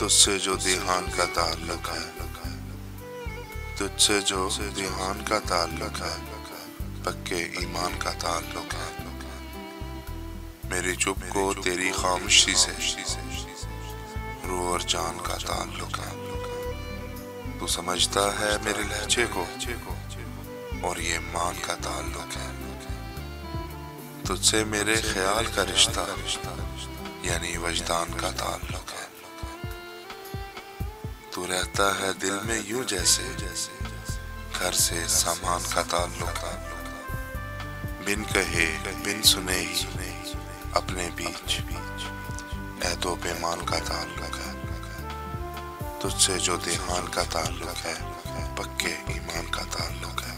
तुझसे जो दिहान का ताल्लुक है, तुझसे जो दिहान का ताल्लुक है, पक्के ईमान का ताल्लुक है। मेरी चुप को तेरी खामोशी से रूह और जान का ताल्लुक है। तू समझता है मेरे लहजे को और ये मान का ताल्लुक है। तुझसे मेरे ख्याल का रिश्ता यानी वजदान का ताल्लुक है। तू रहता है दिल में यूं जैसे घर से सामान का ताल्लुक है। बिन कहे बिन सुने ही अपने बीच ऐदो पैमान का ताल्लुक है। तुझसे जो दिहान का ताल्लुक है, पक्के ईमान का ताल्लुक है।